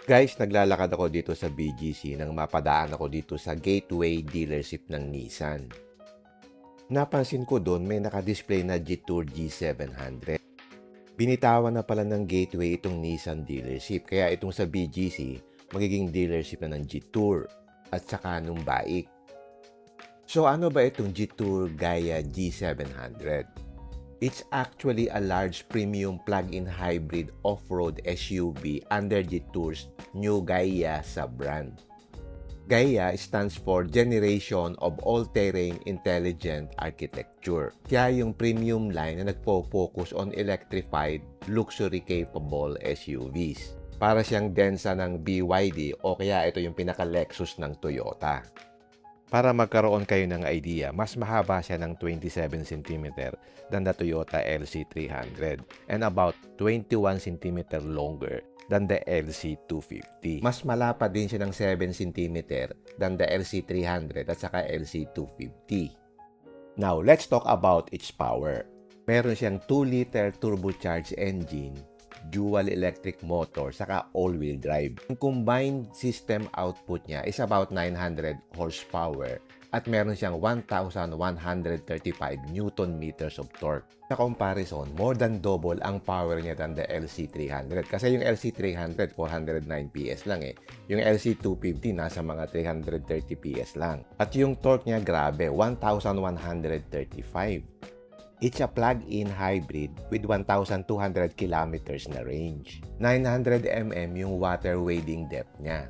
Guys, naglalakad ako dito sa BGC nang mapadaan ako dito sa Gateway dealership ng Nissan. Napansin ko doon may nakadisplay na Jetour G700. Binitawan na pala ng Gateway itong Nissan dealership, kaya itong sa BGC magiging dealership na ng Jetour at saka nung Baik. So ano ba itong Jetour Gaia G700? It's actually a large premium plug-in hybrid off-road SUV under Jetour's new Gaia sub-brand. Gaia stands for Generation of All-Terrain Intelligent Architecture. Kaya yung premium line na nagpo-focus on electrified, luxury-capable SUVs. Para siyang densa ng BYD o kaya ito yung pinaka-Lexus ng Toyota. Para magkaroon kayo ng idea, mas mahaba siya ng 27 cm than the Toyota LC300 and about 21 cm longer than the LC250. Mas malapad din siya ng 7 cm than the LC300 at saka LC250. Now, let's talk about its power. Meron siyang 2-liter turbocharged engine, dual electric motor, saka all-wheel drive. Yung combined system output niya is about 900 horsepower at meron siyang 1,135 Newton meters of torque. Sa comparison, more than double ang power niya than the LC300. Kasi yung LC300, 409 PS lang eh. Yung LC250, nasa mga 330 PS lang. At yung torque niya, grabe, 1,135. It's a plug-in hybrid with 1,200 kilometers na range. 900 mm yung water wading depth niya.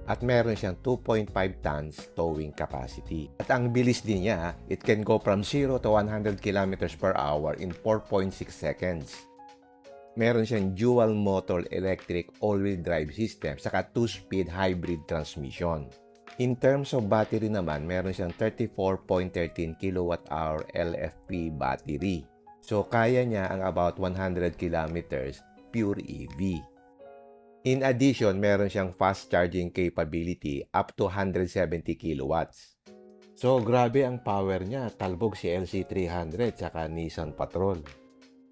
At meron siyang 2.5 tons towing capacity. At ang bilis din niya, it can go from 0 to 100 kilometers per hour in 4.6 seconds. Meron siyang dual motor electric all-wheel drive system saka 2-speed hybrid transmission. In terms of battery naman, meron siyang 34.13 kWh LFP battery. So, kaya niya ang about 100 kilometers pure EV. In addition, meron siyang fast charging capability up to 170 kilowatts. So, grabe ang power niya. Talbog si LC300 saka Nissan Patrol.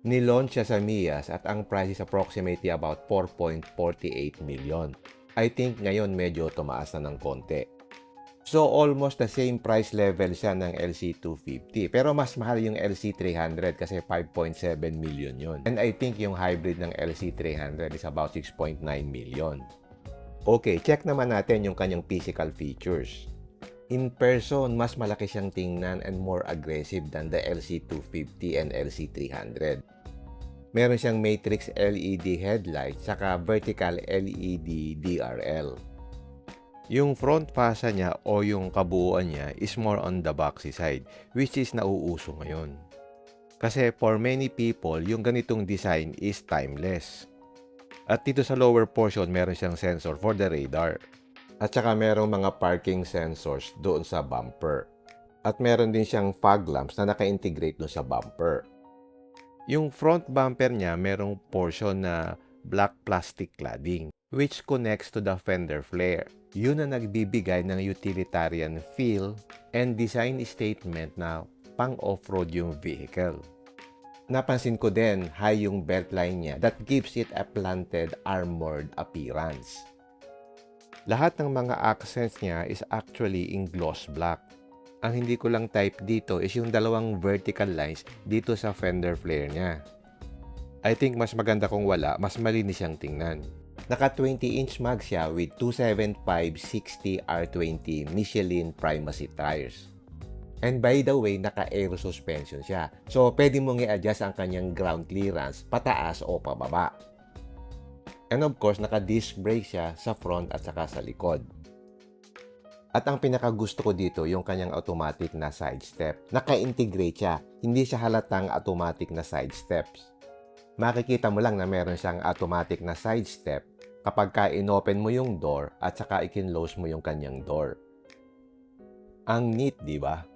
Nilaunch siya sa MIAS at ang price is approximately about 4.48 million. I think ngayon medyo tumaas na ng konti. So, almost the same price level siya ng LC250. Pero mas mahal yung LC300 kasi 5.7 million yun. And I think yung hybrid ng LC300 is about 6.9 million. Okay, check naman natin yung kanyang physical features. In person, mas malaki siyang tingnan and more aggressive than the LC250 and LC300. Meron siyang matrix LED headlight saka vertical LED DRL. Yung front pasa niya o yung kabuuan niya is more on the boxy side, which is nauuso ngayon. Kasi for many people, yung ganitong design is timeless. At dito sa lower portion, meron siyang sensor for the radar. At saka merong mga parking sensors doon sa bumper. At meron din siyang fog lamps na naka-integrate doon sa bumper. Yung front bumper niya, merong portion na black plastic cladding, which connects to the fender flare. Yun ang nagbibigay ng utilitarian feel and design statement na pang off-road yung vehicle. Napansin ko din, high yung beltline niya that gives it a planted armored appearance. Lahat ng mga accents niya is actually in gloss black. Ang hindi ko lang type dito is yung dalawang vertical lines dito sa fender flare niya. I think mas maganda kung wala, mas malinis siyang tingnan. Naka 20-inch mag siya with 275/60 R20 Michelin Primacy tires. And by the way, naka-aero suspension siya. So, pwede mong i-adjust ang kanyang ground clearance pataas o pababa. And of course, naka-disc brake siya sa front at saka sa likod. At ang pinakagusto ko dito, yung kanyang automatic na side step. Naka-integrate siya. Hindi siya halatang automatic na side steps. Makikita mo lang na meron siyang automatic na side step kapag ka inopen mo yung door at saka i-close mo yung kanyang door. Ang neat, di ba?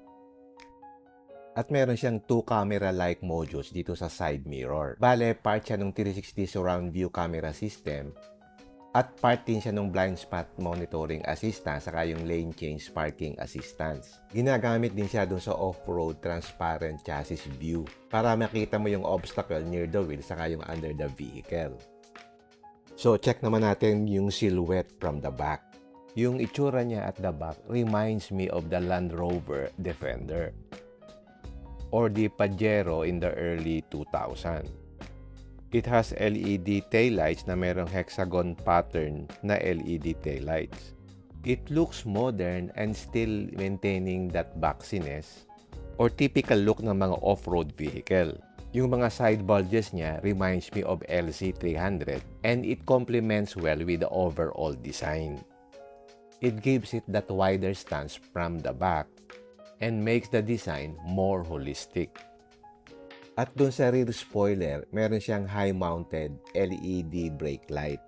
At meron siyang 2 camera-like modules dito sa side mirror. Bale, part siya ng 360 surround view camera system at part din siya ng blind spot monitoring assistance saka yung lane change parking assistance. Ginagamit din siya dun sa off-road transparent chassis view para makita mo yung obstacle near the wheel saka yung under the vehicle. So, check naman natin yung silhouette from the back. Yung itsura niya at the back reminds me of the Land Rover Defender or the Pajero in the early 2000. It has LED taillights na merong hexagon pattern na LED taillights. It looks modern and still maintaining that boxiness or typical look ng mga off-road vehicle. Yung mga side bulges niya reminds me of LC300 and it complements well with the overall design. It gives it that wider stance from the back and makes the design more holistic. At dun sa rear spoiler, meron siyang high-mounted LED brake light.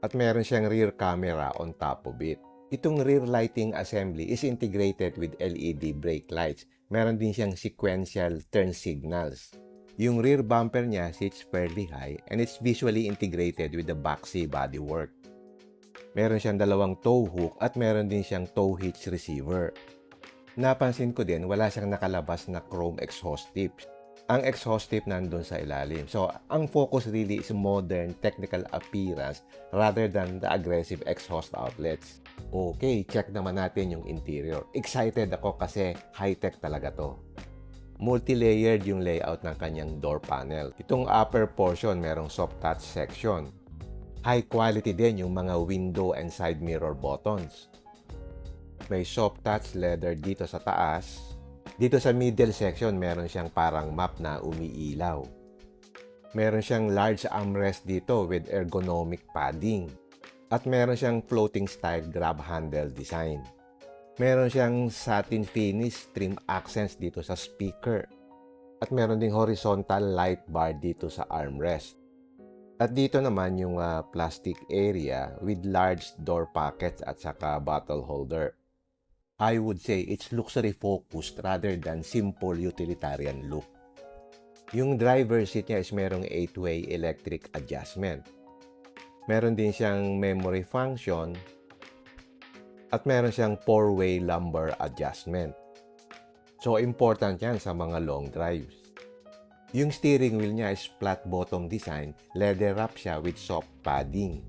At meron siyang rear camera on top of it. Itong rear lighting assembly is integrated with LED brake lights. Meron din siyang sequential turn signals. Yung rear bumper niya sits fairly high and it's visually integrated with the boxy bodywork. Meron siyang dalawang tow hook at meron din siyang tow hitch receiver. Napansin ko din, wala siyang nakalabas na chrome exhaust tips. Ang exhaust tip nandun sa ilalim. So, ang focus really is modern technical appearance rather than the aggressive exhaust outlets. Okay, check naman natin yung interior. Excited ako kasi high-tech talaga to. Multi-layered yung layout ng kanyang door panel. Itong upper portion merong soft touch section. High quality din yung mga window and side mirror buttons. May soft touch leather dito sa taas. Dito sa middle section, meron siyang parang map na umiilaw. Meron siyang large armrest dito with ergonomic padding. At meron siyang floating style grab handle design. Meron siyang satin finish trim accents dito sa speaker. At meron ding horizontal light bar dito sa armrest. At dito naman yung plastic area with large door pockets at saka bottle holder. I would say it's luxury focused rather than simple utilitarian look. Yung driver seat niya is merong 8-way electric adjustment. Meron din siyang memory function at meron siyang 4-way lumbar adjustment. So important yan sa mga long drives. Yung steering wheel niya is flat bottom design, leather wrap siya with soft padding.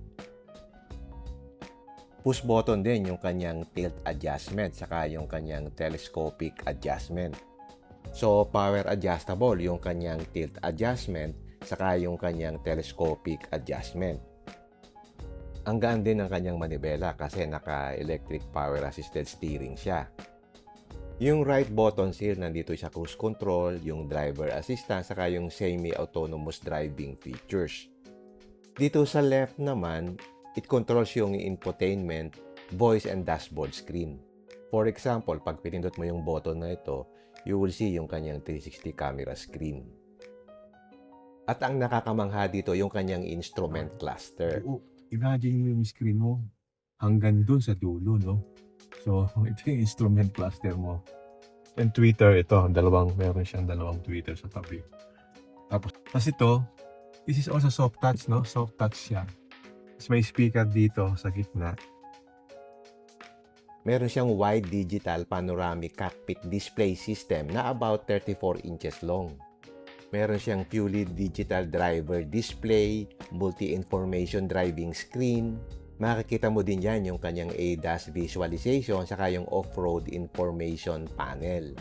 Push button din yung kanyang tilt adjustment saka yung kanyang telescopic adjustment. So power adjustable yung kanyang tilt adjustment saka yung kanyang telescopic adjustment. Ang gaan din ng kanyang manibela kasi naka-electric power assisted steering siya. Yung right button here nandito sa cruise control, yung driver assistant saka yung semi-autonomous driving features. Dito sa left naman, it controls yung infotainment, voice, and dashboard screen. For example, pag pinindot mo yung button na ito, you will see yung kanyang 360 camera screen. At ang nakakamangha dito, yung kanyang instrument cluster. Imagine mo yung screen mo hanggang dun sa dulo, no? So, ito yung instrument cluster mo. And Twitter, ito, meron siyang dalawang Twitter sa tabi. Tapos ito, this is also soft touch, no? Soft touch siya. May speaker dito sa gitna. Meron siyang wide digital panoramic cockpit display system na about 34 inches long. Meron siyang fully digital driver display, multi-information driving screen. Makikita mo din yan yung kanyang ADAS visualization saka yung off-road information panel.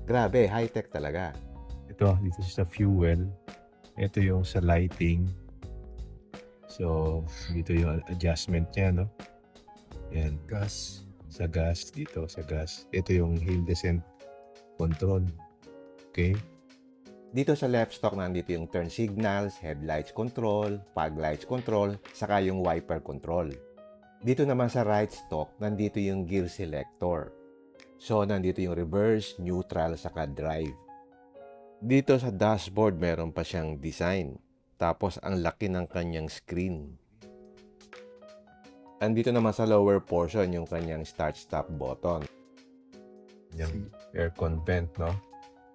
Grabe, high-tech talaga. Ito, dito sa fuel. Ito yung sa lighting. So, dito yung adjustment niya, no? Yan. Gas. Sa gas. Dito, sa gas. Ito yung hill descent control. Okay? Dito sa left stock, nandito yung turn signals, headlights control, fog lights control, saka yung wiper control. Dito naman sa right stock, nandito yung gear selector. So, nandito yung reverse, neutral, saka drive. Dito sa dashboard, meron pa siyang design. Tapos, ang laki ng kanyang screen. Andito naman sa lower portion, yung kanyang start-stop button. Yung aircon vent, no?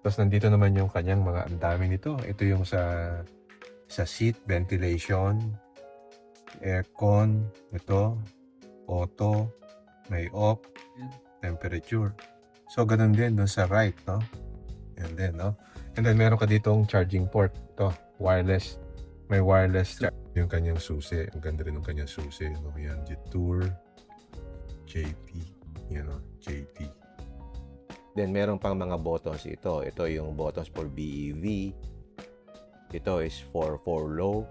Tapos, nandito naman yung kanyang mga ang dami nito. Ito yung sa seat ventilation, aircon, ito, auto, may off, temperature. So, ganun din doon sa right, no? Yan din, no? And then, meron ka ditong charging port. Ito, wireless. May wireless Yung kanyang susi. Ang ganda rin ng kanyang susi. No? Yan, Jetour, JT. Yan o, JT. Then meron pang mga buttons ito. Ito yung buttons for BEV. Ito is for low.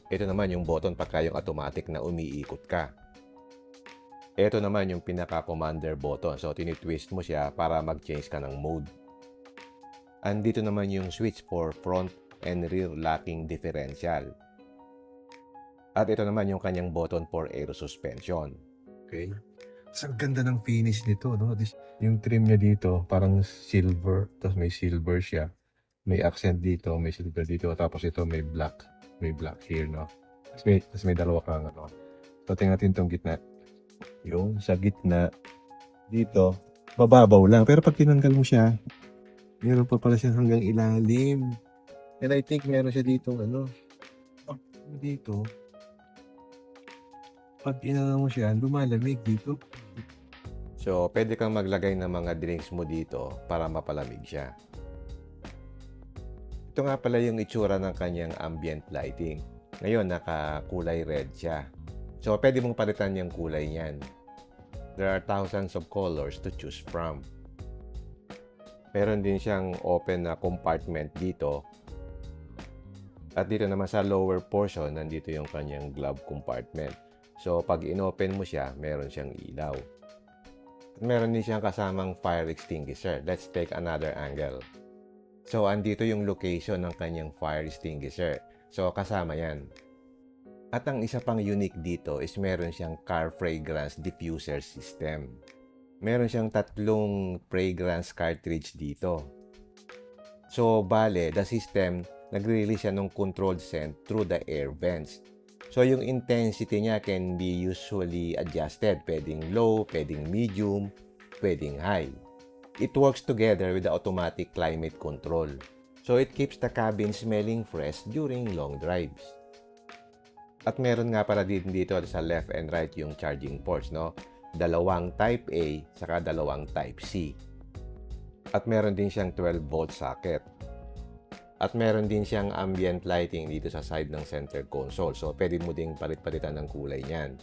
Ito naman yung button pagka yung automatic na umiikot ka. Ito naman yung pinaka-commander button. So, tinitwist mo siya para mag-change ka ng mode. Andito naman yung switch for front and rear locking differential. At ito naman yung kanyang button for air suspension. Okay. Ang ganda ng finish nito, no? Yung trim niya dito, parang silver. Tapos may silver siya. May accent dito, may silver dito. Tapos ito may black. May black here, no? Tapos may dalawa kang, ano. So, tingnan natin itong gitna. Yung sa gitna, dito, mababaw lang. Pero pag tinanggal mo siya, meron pa pala siya hanggang ilalim. And I think meron siya dito, ano, dito. Pag inano mo siya, lumalamig dito. So, pwede kang maglagay ng mga drinks mo dito para mapalamig siya. Ito nga pala yung itsura ng kanyang ambient lighting. Ngayon, nakakulay red siya. So, pwede mong palitan yung kulay niyan. There are thousands of colors to choose from. Meron din siyang open na compartment dito. At dito naman sa lower portion, nandito yung kanyang glove compartment. So, pag inopen mo siya, meron siyang ilaw. At meron din siyang kasamang fire extinguisher. Let's take another angle. So, andito yung location ng kanyang fire extinguisher. So, kasama yan. At ang isa pang unique dito is meron siyang car fragrance diffuser system. Meron siyang 3 fragrance cartridge dito. So, bale, the system, nagre-release siya ng controlled scent through the air vents. So, yung intensity niya can be usually adjusted. Pwedeng low, pwedeng medium, pwedeng high. It works together with the automatic climate control. So, it keeps the cabin smelling fresh during long drives. At meron nga pala din dito sa left and right yung charging ports, no? 2 Type A, saka 2 Type C. At meron din siyang 12-volt socket. At meron din siyang ambient lighting dito sa side ng center console. So, pwede mo ding palit-palitan ng kulay niyan.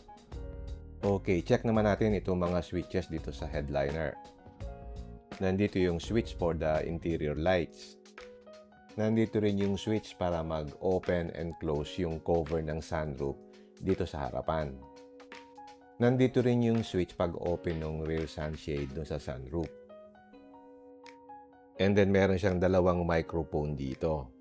Okay, check naman natin itong mga switches dito sa headliner. Nandito yung switch for the interior lights. Nandito rin yung switch para mag-open and close yung cover ng sunroof dito sa harapan. Nandito rin yung switch pag-open ng rear sunshade dun sa sunroof. And then meron siyang 2 microphone dito.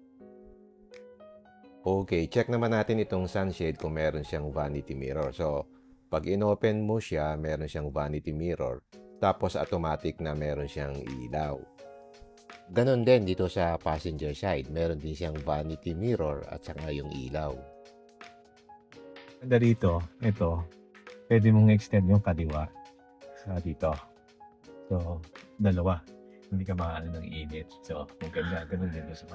Okay, check naman natin itong sunshade kung meron siyang vanity mirror. So, pag in-open mo siya, meron siyang vanity mirror. Tapos automatic na meron siyang ilaw. Ganon din dito sa passenger side. Meron din siyang vanity mirror at saka yung ilaw. Ganda rito, ito, pwede mong extend yung kaliwa sa dito. So, 2. Hindi ka maano ng init. So, maganda, ganun din sa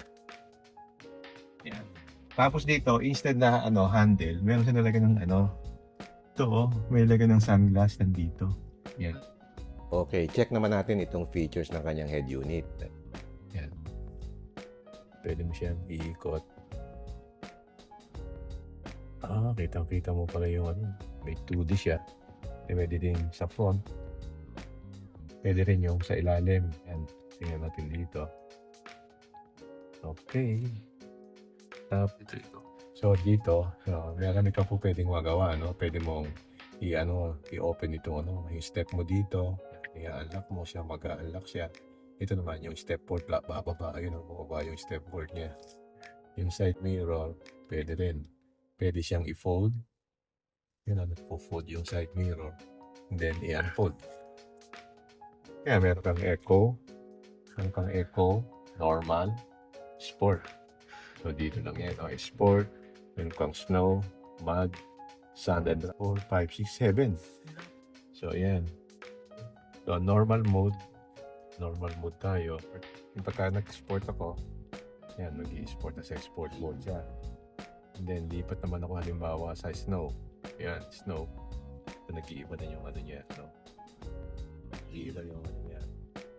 yan. Tapos dito, instead na handle, meron siya nalagyan ng ito, may lagyan ng sunglass nandito. Yan. Okay, check naman natin itong features ng kanyang head unit. Yan. Pwede mo siyang iikot. Kitang-kita mo pala yung may 2D siya. Pwede din sa front. Pwede rin yung sa ilalim. Yan. Tingnan natin dito. Okay. So dito, meron ka po pwedeng magawa, no? Pwede mong i-open ito, yung step mo dito. I-unlock mo siya, mag-unlock siya. Ito naman yung step board, bababa, bababa yung step board niya. Yung side mirror, pwede rin. Pwede siyang i-fold. Nagpo-fold yung side mirror. And then i-unfold. Kaya meron kang eco, normal, sport. So dito lang yan, sport, meron kang snow, mud, sand and 4, 5, 6, 7. So yan. So normal mode tayo. Yung pagka nag-sport ako, yan, mag-i-sport na sa sport mode siya. And then lipat naman ako halimbawa sa snow. Yan, snow. So nag-iiba na yung niya, no? Nag-iiba yung niya.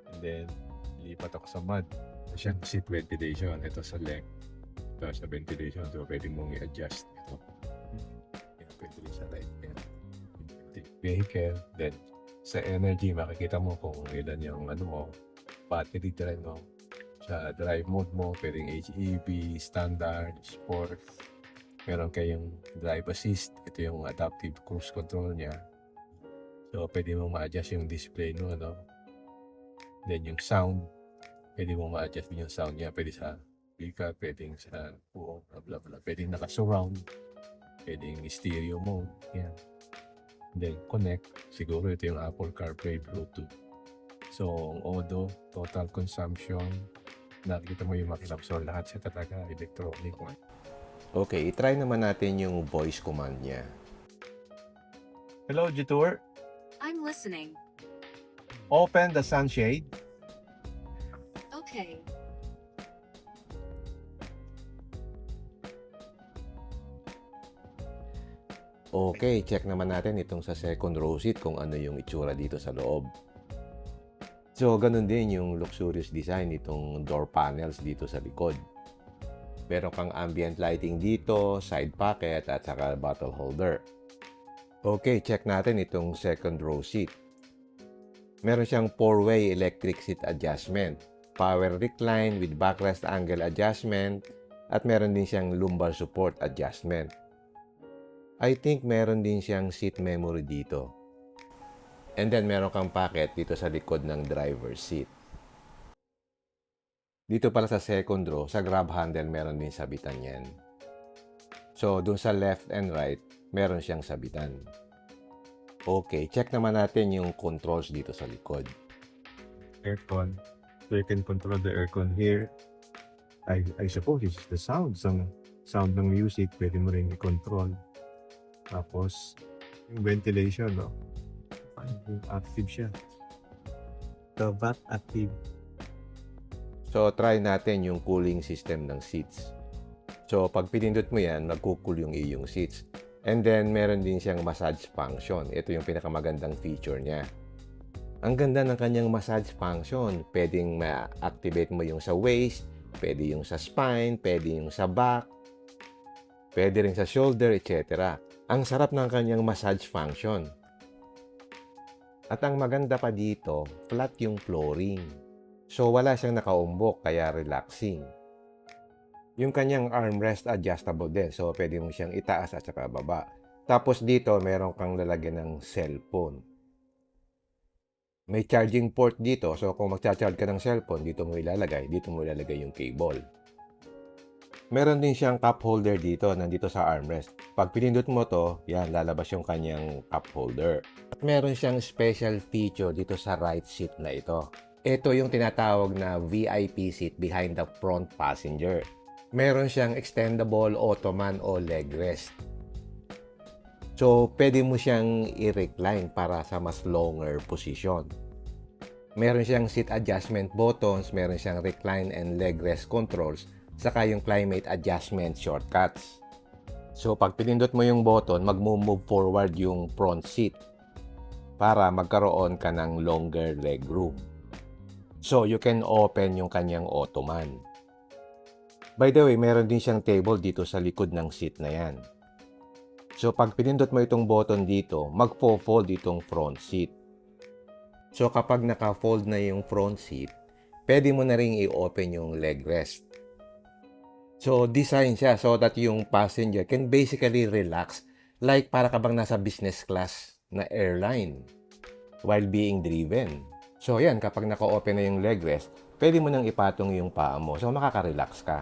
And then lipat ako sa mud. Siyang seat ventilation. Ito sa length. Ito sa ventilation. So pwede mong i-adjust. vehicle. Then, sa energy, makikita mo kung ilan yung battery drive mo. Sa drive mode mo, pwedeng HEV, standard, sport. Meron kayong drive assist. Ito yung adaptive cruise control niya. So, pwede mo ma-adjust yung display no, Then, yung sound, pwede mo ma-adjust din yung sound niya. Pwede sa speaker, pwedeng sa buong, blah, blah, blah. Pwedeng naka-surround, pwedeng stereo mode. Yan. Then, connect. Siguro ito yung Apple CarPlay Bluetooth. So, ang Odo, total consumption, nakikita mo yung makina. So, lahat siya talaga electronic. Okay, itry naman natin yung voice command niya. Hello, Jitour. I'm listening. Open the sunshade. Okay. Okay, check naman natin itong sa second row seat kung ano yung itsura dito sa loob. So, ganun din yung luxurious design itong door panels dito sa likod. Meron kang ambient lighting dito, side pocket at saka bottle holder. Okay, check natin itong second row seat. Meron siyang 4-way electric seat adjustment, power recline with backrest angle adjustment, at meron din siyang lumbar support adjustment. I think meron din siyang seat memory dito. And then meron kang pocket dito sa likod ng driver's seat. Dito pala sa second row, sa grab handle meron din sabitan yan. So, dun sa left and right, meron siyang sabitan. Okay, check naman natin yung controls dito sa likod. Aircon. So, you can control the aircon here. I suppose it's the sound. Some sound ng music, pwede mo rin i-control. Tapos, yung ventilation, active siya. The back active. So, try natin yung cooling system ng seats. So, pag pinindot mo yan, magkukul yung iyong seats. And then, meron din siyang massage function. Ito yung pinakamagandang feature niya. Ang ganda ng kanyang massage function. Pwedeng ma-activate mo yung sa waist, pwede yung sa spine, pwede yung sa back, pwede rin sa shoulder, etc. Ang sarap ng kanyang massage function. At ang maganda pa dito, flat yung flooring. So, wala siyang nakaumbok, kaya relaxing. Yung kanyang armrest adjustable din. So, pwede mo siyang itaas at saka baba. Tapos dito, meron kang lalagyan ng cellphone. May charging port dito. So, kung magcha-charge ka ng cellphone, dito mo ilalagay yung cable. Meron din siyang cup holder dito, nandito sa armrest. Pag pinindot mo to, yan, lalabas yung kanyang cup holder. At meron siyang special feature dito sa right seat na ito. Ito yung tinatawag na VIP seat behind the front passenger. Meron siyang extendable ottoman o leg rest. So, pwede mo siyang i-recline para sa mas longer position. Meron siyang seat adjustment buttons, meron siyang recline and leg rest controls, saka yung climate adjustment shortcuts. So, pag pinindot mo yung button, mag-move forward yung front seat para magkaroon ka ng longer leg room. So, you can open yung kanyang ottoman. By the way, meron din siyang table dito sa likod ng seat na yan. So, pag pinindot mo itong button dito, magpo-fold itong front seat. So, kapag naka-fold na yung front seat, pwede mo na rin i-open yung leg rest. So, design siya so that yung passenger can basically relax like para ka bang nasa business class na airline while being driven. So, yan, kapag naka-open na yung leg rest, pwede mo nang ipatong yung paa mo. So, makaka-relax ka.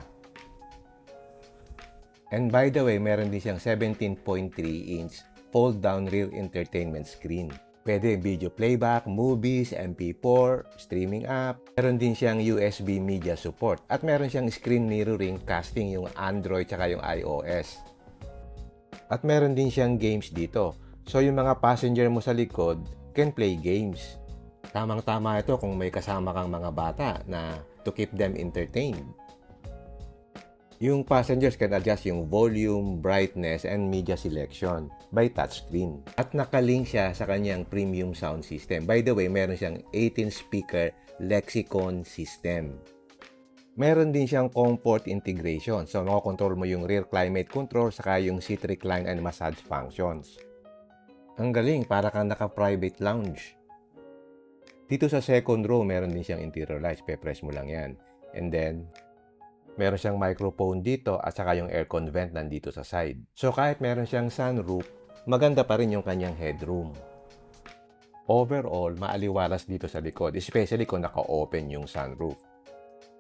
And by the way, meron din siyang 17.3-inch fold-down rear entertainment screen. Pwede video playback, movies, MP4, streaming app. Meron din siyang USB media support. At meron siyang screen mirroring casting yung Android tsaka yung iOS. At meron din siyang games dito. So yung mga passenger mo sa likod can play games. Tamang-tama ito kung may kasama kang mga bata na to keep them entertained. Yung passengers can adjust yung volume, brightness, and media selection by touchscreen. At nakalink siya sa kanyang premium sound system. By the way, meron siyang 18-speaker Lexicon system. Meron din siyang comfort integration. So, makakontrol mo yung rear climate control saka yung seat recline and massage functions. Ang galing, para kang naka-private lounge. Dito sa second row, meron din siyang interior lights. Pe-press mo lang yan. And then, meron siyang microphone dito at saka yung aircon vent nandito sa side. So kahit meron siyang sunroof, maganda pa rin yung kanyang headroom. Overall, maaliwalas dito sa likod, especially kung naka-open yung sunroof.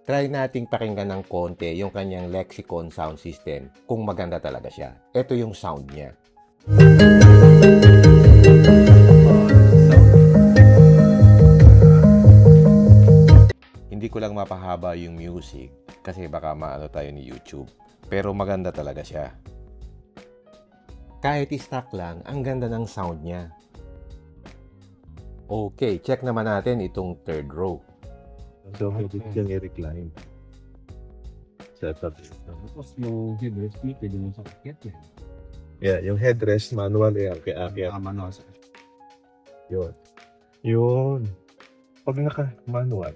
Try nating pakinggan ng konti yung kanyang Lexicon sound system kung maganda talaga siya. Ito yung sound niya. Hindi ko lang mapahaba yung music kasi baka maano tayo ni YouTube. Pero maganda talaga siya. Kahit stock lang, ang ganda ng sound niya. Okay, check naman natin itong third row. So, pwede siyang i-recline. Setup. Tapos yung headrest, pwede mo sa kakit yan. Yeah, yung headrest, manual yan. Kaya akyat. Manual sa Yun. Yun. Pag naka-manual,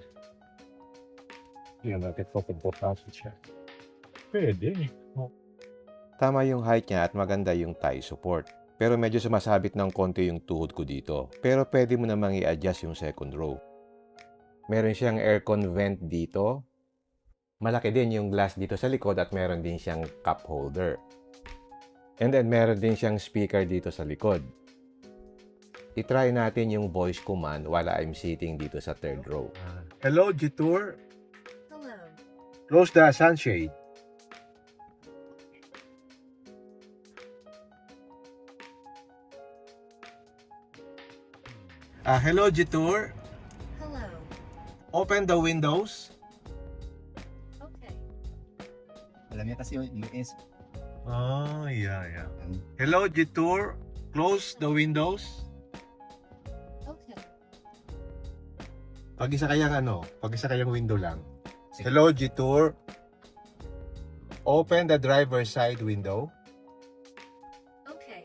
yun natin komportable siya. Pwede. Tama yung height niya at maganda yung thigh support. Pero medyo sumasabit ng konti yung tuhod ko dito. Pero pwede mo namang i-adjust yung second row. Meron siyang aircon vent dito. Malaki din yung glass dito sa likod at meron din siyang cup holder. And then meron din siyang speaker dito sa likod. I-try natin yung voice command while I'm sitting dito sa third row. Hello, G-Tour. Hello. Close the sunshade. Hello, G-Tour. Hello. Open the windows. Okay. Alam niya kasi yung US. Oh, yeah. Hello, G-Tour. Close the windows. Okay. Pag-isa kayang window lang. Sige. Hello, G-Tour. Open the driver's side window. Okay.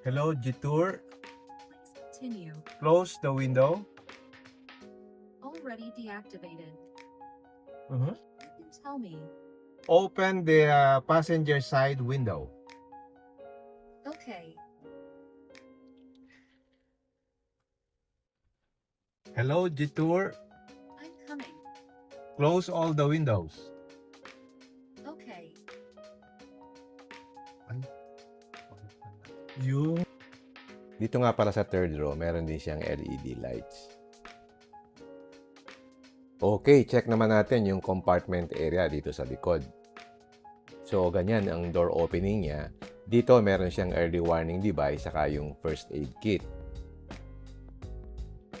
Hello, G-Tour. Please continue. Close the window. Already deactivated. Mhm. You can tell me. Open the passenger side window. Okay. Hello, G-Tour. I'm coming. Close all the windows. Okay. Yung Dito nga pala sa third row, meron din siyang LED lights. Okay, check naman natin yung compartment area dito sa likod. So, ganyan ang door opening niya. Dito, meron siyang early warning device saka yung first aid kit.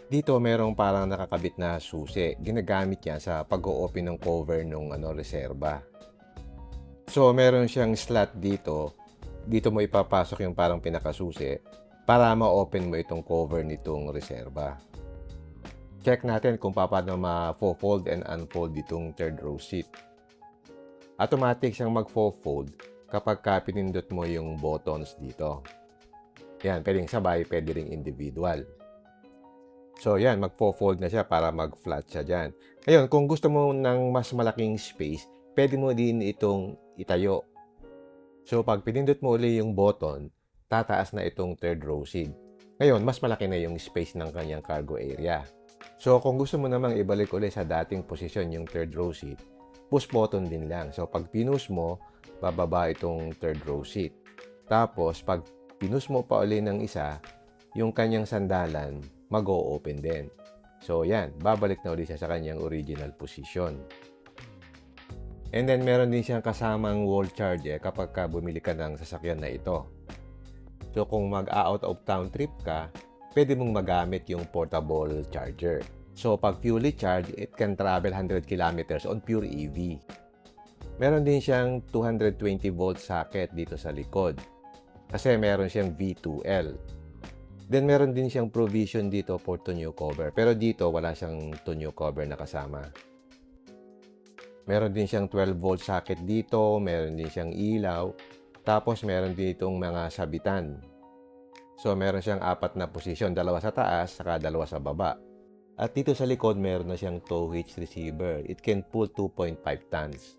Dito, merong parang nakakabit na susi. Ginagamit niya sa pag-o-open ng cover ng reserba. So, meron siyang slot dito. Dito mo ipapasok yung parang pinakasusi para ma-open mo itong cover nitong reserba. Check natin kung paano ma-fold and unfold itong third row seat. Automatic siyang mag-fold kapag pinindot mo yung buttons dito. Yan, pwedeng sabay, pwede ring individual. So yan, mag-fold na siya para mag-flat siya dyan. Ngayon, kung gusto mo ng mas malaking space, pwede mo din itong itayo. So pag pinindot mo uli yung button, tataas na itong third row seat. Ngayon, mas malaki na yung space ng kanyang cargo area. So kung gusto mo namang ibalik uli sa dating posisyon yung third row seat, push button din lang. So pag pinus mo, bababa itong third row seat. Tapos pag pinus mo pa uli ng isa, yung kanyang sandalan, mag-o-open din. So yan, babalik na uli siya sa kanyang original position. And then meron din siyang kasamang wall charger kapag bumili ka ng sasakyan na ito. So kung mag-out of town trip ka, pwede mong magamit yung portable charger. So pag fully charged, it can travel 100 kilometers on pure EV. Meron din siyang 220 volt socket dito sa likod. Kasi meron siyang V2L. Then meron din siyang provision dito for tonneau cover. Pero dito wala siyang tonneau cover na kasama. Meron din siyang 12 volt socket dito, meron din siyang ilaw, tapos meron ditong mga sabitan. So meron siyang 4 na posisyon, 2 sa taas, saka 2 sa baba. At dito sa likod, meron na siyang tow hitch receiver. It can pull 2.5 tons.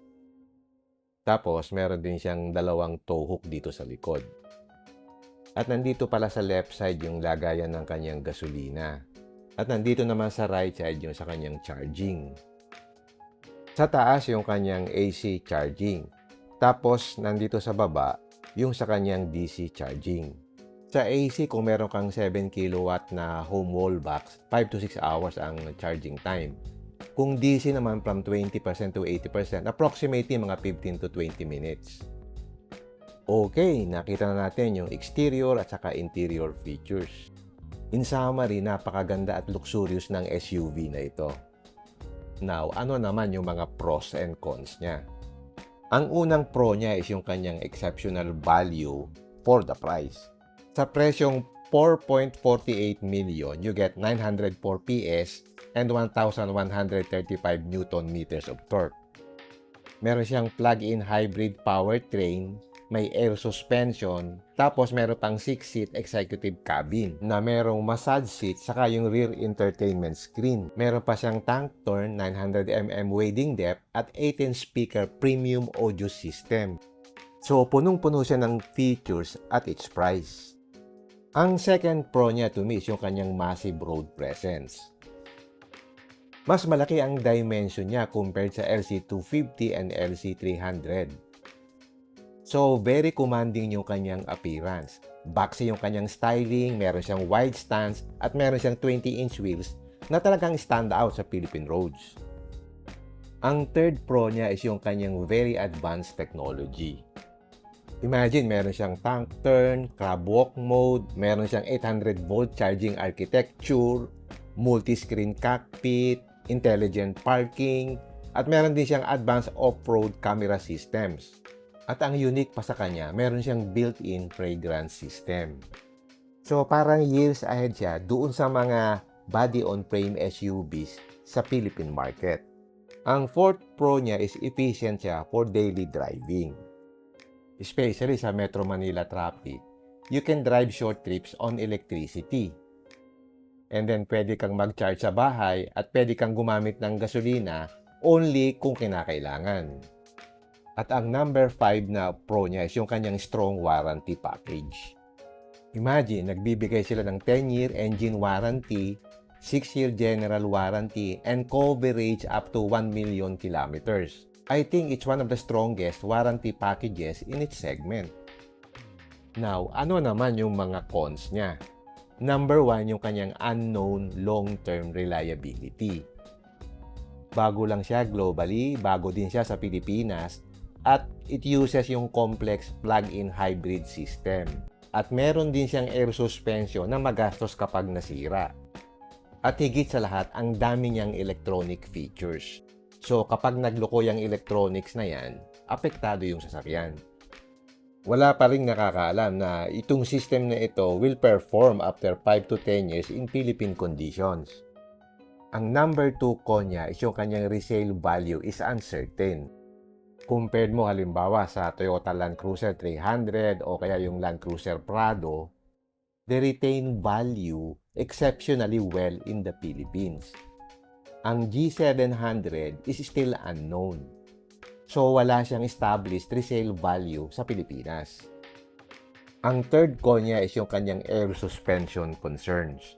Tapos, meron din siyang dalawang tow hook dito sa likod. At nandito pala sa left side yung lagayan ng kanyang gasolina. At nandito naman sa right side yung sa kanyang charging. Sa taas yung kanyang AC charging. Tapos, nandito sa baba yung sa kanyang DC charging. Sa AC, kung meron kang 7 kW na home wall box, 5 to 6 hours ang charging time. Kung DC naman from 20% to 80%, approximately mga 15 to 20 minutes. Okay, nakita na natin yung exterior at saka interior features. In summary, napakaganda at luxurious ng SUV na ito. Now, ano naman yung mga pros and cons niya? Ang unang pro niya is yung kanyang exceptional value for the price. Sa presyong 4.48 million, you get 904 PS and 1,135 Newton meters of torque. Meron siyang plug-in hybrid powertrain, may air suspension, tapos meron pang 6-seat executive cabin na merong massage seat saka yung rear entertainment screen. Meron pa siyang tank turn, 900mm wading depth at 18-speaker premium audio system. So, punong-puno siya ng features at its price. Ang second pro niya to me is yung kanyang massive road presence. Mas malaki ang dimension niya compared sa LC250 and LC300. So, very commanding yung kanyang appearance. Boxy yung kanyang styling, meron siyang wide stance, at meron siyang 20-inch wheels na talagang stand out sa Philippine roads. Ang third pro niya is yung kanyang very advanced technology. Imagine, meron siyang tank turn, crab walk mode, meron siyang 800-volt charging architecture, multi-screen cockpit, intelligent parking, at meron din siyang advanced off-road camera systems. At ang unique pa sa kanya, meron siyang built-in fragrance system. So parang years ahead siya doon sa mga body-on-frame SUVs sa Philippine market. Ang fourth pro niya is efficient siya for daily driving. Especially sa Metro Manila traffic, you can drive short trips on electricity. And then pwede kang mag-charge sa bahay at pwede kang gumamit ng gasolina only kung kinakailangan. At ang number 5 na pro niya is yung kanyang strong warranty package. Imagine, nagbibigay sila ng 10-year engine warranty, 6-year general warranty, and coverage up to 1 million kilometers. I think it's one of the strongest warranty packages in its segment. Now, ano naman yung mga cons niya? Number 1, yung kanyang unknown long-term reliability. Bago lang siya globally, bago din siya sa Pilipinas, at it uses yung complex plug-in hybrid system. At meron din siyang air suspension na magastos kapag nasira. At higit sa lahat, ang dami niyang electronic features. So kapag nagloko yung electronics na yan, apektado yung sasakyan. Wala pa ring nakakaalam na itong system na ito will perform after 5 to 10 years in Philippine conditions. Ang number 2 con niya is yung kanyang resale value is uncertain. Compared mo halimbawa sa Toyota Land Cruiser 300 o kaya yung Land Cruiser Prado, they retain value exceptionally well in the Philippines. Ang G700 is still unknown. So, wala siyang established resale value sa Pilipinas. Ang third con niya is yung kanyang air suspension concerns.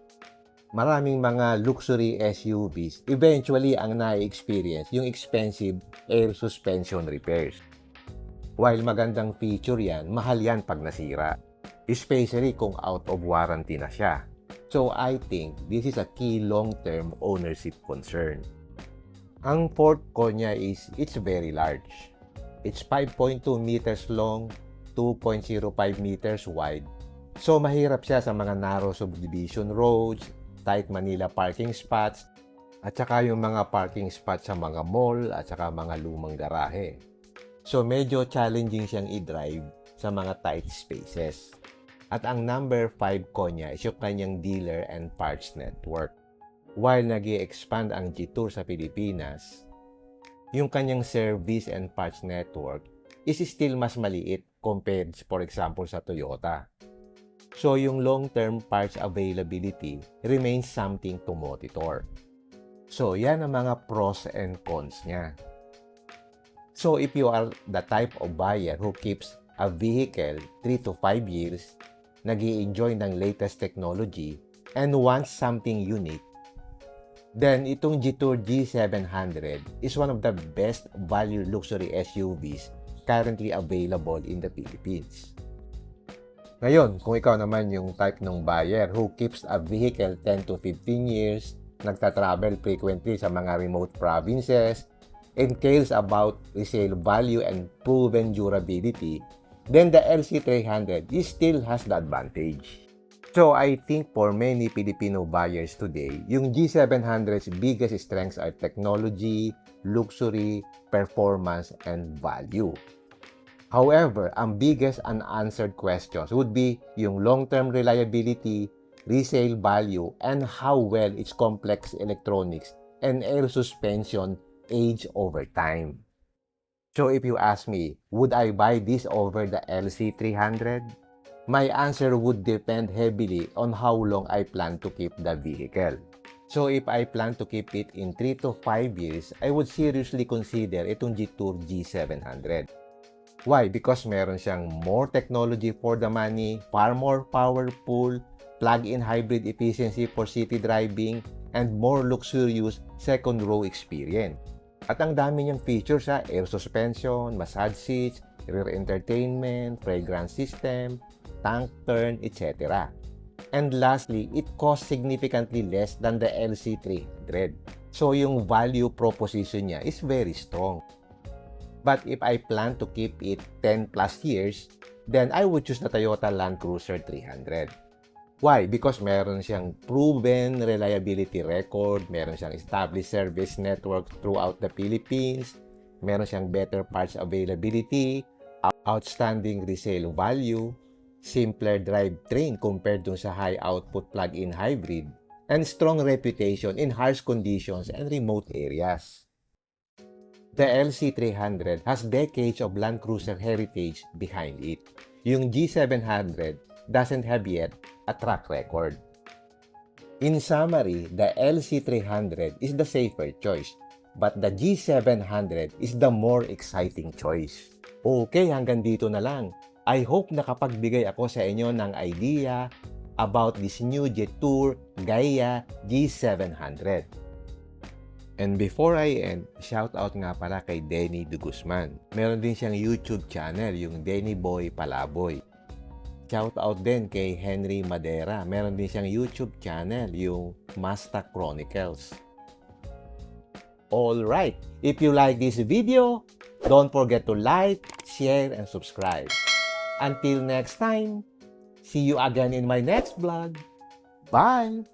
Maraming mga luxury SUVs, eventually ang na-experience yung expensive air suspension repairs. While magandang feature yan, mahal yan pag nasira. Especially kung out of warranty na siya. So, I think this is a key long-term ownership concern. Ang fourth con niya is it's very large. It's 5.2 meters long, 2.05 meters wide. So, mahirap siya sa mga narrow subdivision roads, tight Manila parking spots, at saka yung mga parking spots sa mga mall at saka mga lumang garahe. So, medyo challenging siyang i-drive sa mga tight spaces. At ang number 5 con niya is yung kanyang dealer and parts network. While nag-i-expand ang G-Tour sa Pilipinas, yung kanyang service and parts network is still mas maliit compared, for example, sa Toyota. So, yung long-term parts availability remains something to monitor. So, yan ang mga pros and cons niya. So if you are the type of buyer who keeps a vehicle 3 to 5 years, nag-i-enjoy ng latest technology, and wants something unique, then itong Jetour G700 is one of the best value luxury SUVs currently available in the Philippines. Ngayon, kung ikaw naman yung type ng buyer who keeps a vehicle 10 to 15 years, nagta-travel frequently sa mga remote provinces, and cares about resale value and proven durability, then the LC300 still has the advantage. So I think for many Filipino buyers today, yung G700's biggest strengths are technology, luxury, performance, and value. However, ang biggest unanswered questions would be yung long-term reliability, resale value, and how well its complex electronics and air suspension age over time. So if you ask me, would I buy this over the LC300? My answer would depend heavily on how long I plan to keep the vehicle. So if I plan to keep it in 3 to 5 years, I would seriously consider itong Jetour G700. Why? Because meron siyang more technology for the money, far more powerful, plug-in hybrid efficiency for city driving, and more luxurious second row experience. At ang dami niyang features sa air suspension, massage seats, rear entertainment, fragrance system, tank turn, etc. And lastly, it costs significantly less than the LC300. So yung value proposition niya is very strong. But if I plan to keep it 10 plus years, then I would choose the Toyota Land Cruiser 300. Why? Because meron siyang proven reliability record, meron siyang established service network throughout the Philippines, meron siyang better parts availability, outstanding resale value, simpler drivetrain compared dun sa high-output plug-in hybrid, and strong reputation in harsh conditions and remote areas. The LC300 has decades of Land Cruiser heritage behind it. Yung G700 doesn't have yet a track record. In summary, the LC300 is the safer choice, but the G700 is the more exciting choice. Okay, hanggang dito na lang. I hope nakapagbigay ako sa inyo ng idea about this new Jetour Gaia G700. And before I end, shout out nga pala kay Denny De Guzman. Meron din siyang YouTube channel, yung Denny Boy Palaboy. Shout out din kay Henry Madera. Meron din siyang YouTube channel, yung Mazda Chronicles. Alright, if you like this video, don't forget to like, share, and subscribe. Until next time, see you again in my next vlog. Bye!